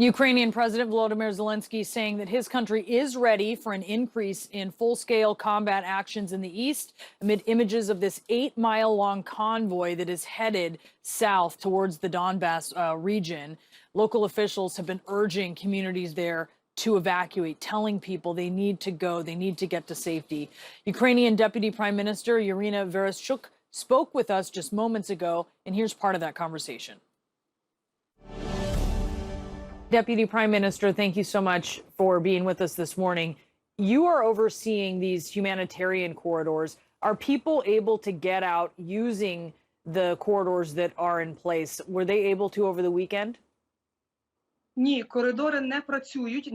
Ukrainian President Volodymyr Zelensky saying that his country is ready for an increase in full-scale combat actions in the east amid images of this 8-mile-long convoy that is headed south towards the Donbass region. Local officials have been urging communities there to evacuate, telling people they need to go, they need to get to safety. Ukrainian Deputy Prime Minister Ірина Верещук spoke with us just moments ago, and here's part of that conversation. Deputy Prime Minister, thank you so much for being with us this morning. You are overseeing these humanitarian corridors. Are people able to get out using the corridors that are in place? Were they able to over the weekend? Ні, коридори не працюють,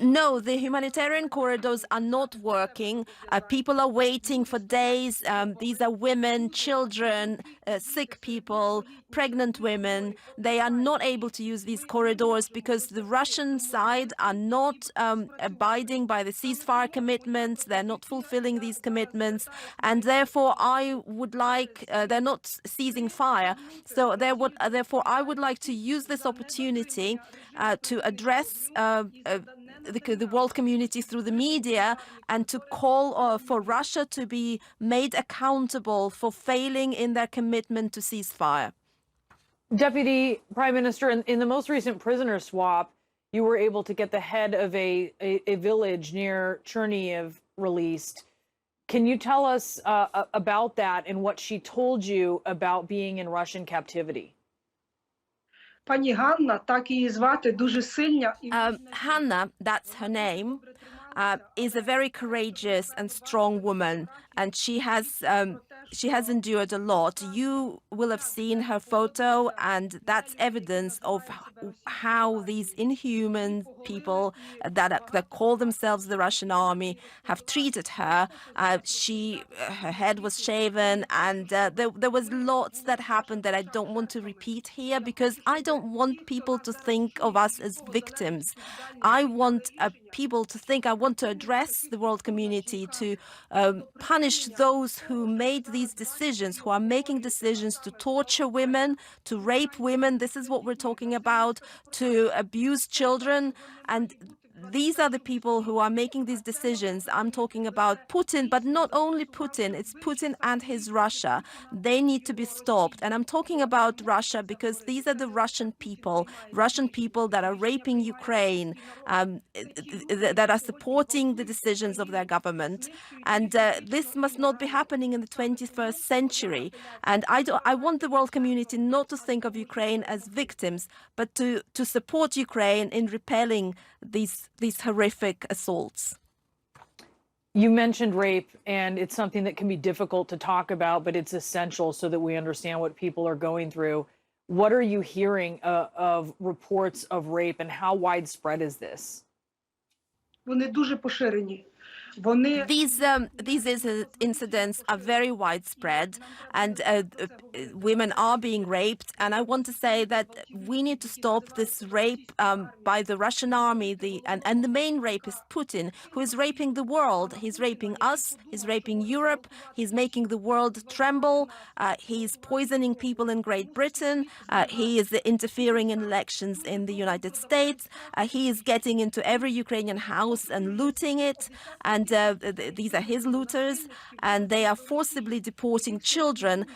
No, the humanitarian corridors are not working. People are waiting for days. These are women, children, sick people, pregnant women. They are not able to use these corridors because the Russian side are not abiding by the ceasefire commitments. They're not fulfilling these commitments. And therefore, I would like, they're not ceasing fire. So therefore, I would like to use this opportunity to address the world community through the media and to call for Russia to be made accountable for failing in their commitment to ceasefire. Deputy Prime Minister, in the most recent prisoner swap, you were able to get the head of a village near Chernihiv released. Can you tell us about that and what she told you about being in Russian captivity? Пані Ганна, так її звати, дуже сильна. Hannah, that's her name, is a very courageous and strong woman, and she has endured a lot. You will have seen her photo, and that's evidence of how these inhuman people that call themselves the Russian army have treated her. Her head was shaven, and there was lots that happened that I don't want to repeat here because I don't want people to think of us as victims. I want people to think, I want to address the world community to punish those who made these decisions, who are making decisions to torture women, to rape women. This is what we're talking about, to abuse children. And these are the people who are making these decisions. I'm talking about Putin, but not only Putin, it's Putin and his Russia. They need to be stopped. And I'm talking about Russia because these are the Russian people that are raping Ukraine, that are supporting the decisions of their government. And this must not be happening in the 21st century. And I want the world community not to think of Ukraine as victims, but to support Ukraine in repelling these horrific assaults. You mentioned rape, and it's something that can be difficult to talk about, but it's essential so that we understand what people are going through. What are you hearing of reports of rape, and how widespread is this? Вони дуже поширені. These incidents are very widespread, and women are being raped. And I want to say that we need to stop this rape by the Russian army. And the main rapist, Putin, who is raping the world. He's raping us. He's raping Europe. He's making the world tremble. He's poisoning people in Great Britain. He is interfering in elections in the United States. He is getting into every Ukrainian house and looting it. And these are his looters, and they are forcibly deporting children.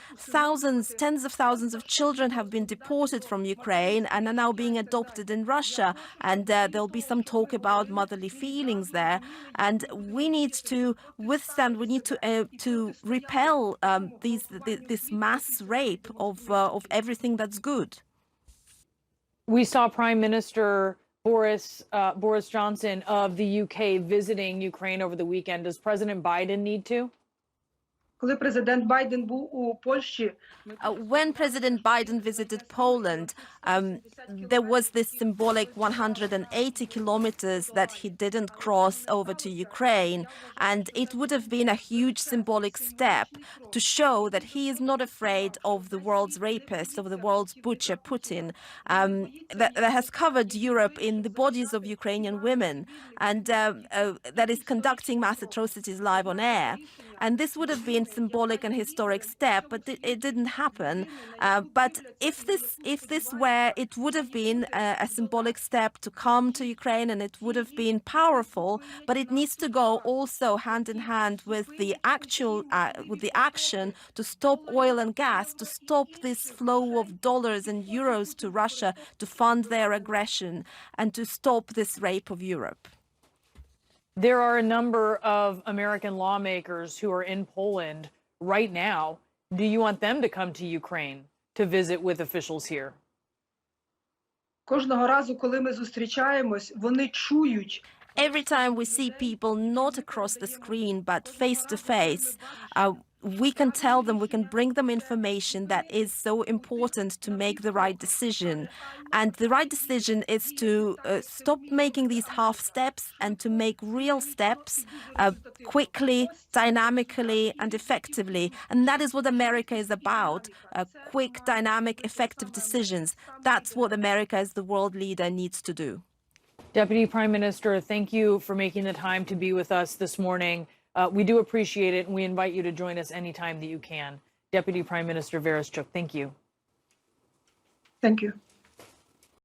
Tens of thousands of children have been deported from Ukraine and are now being adopted in Russia. And there'll be some talk about motherly feelings there. And we need to withstand. We need to repel this mass rape of everything that's good. We saw Prime Minister Boris Johnson of the UK visiting Ukraine over the weekend. Does President Biden need to? Коли президент Байден був у Польщі, when President Biden visited Poland, there was this symbolic 180 kilometers that he didn't cross over to Ukraine. And it would have been a huge symbolic step to show that he is not afraid of the world's rapist, of the world's butcher, Putin, that has covered Europe in the bodies of Ukrainian women and that is conducting mass atrocities live on air. And this would have been symbolic and historic step, but it didn't happen. But if this were, it would have been a symbolic step to come to Ukraine, and it would have been powerful. But it needs to go also hand in hand with the action to stop oil and gas, to stop this flow of dollars and euros to Russia to fund their aggression, and to stop this rape of Europe. There are a number of American lawmakers who are in Poland right now. Do you want them to come to Ukraine to visit with officials here? Кожного разу, коли ми зустрічаємось, вони чують. Every time we see people not across the screen but face to face, we can tell them, we can bring them information that is so important to make the right decision. And the right decision is to stop making these half steps and to make real steps quickly, dynamically, and effectively. And that is what America is about, quick, dynamic, effective decisions. That's what America as the world leader needs to do. Deputy Prime Minister, thank you for making the time to be with us this morning. We do appreciate it, and we invite you to join us anytime that you can. Deputy Prime Minister Vereshchuk, thank you. Thank you.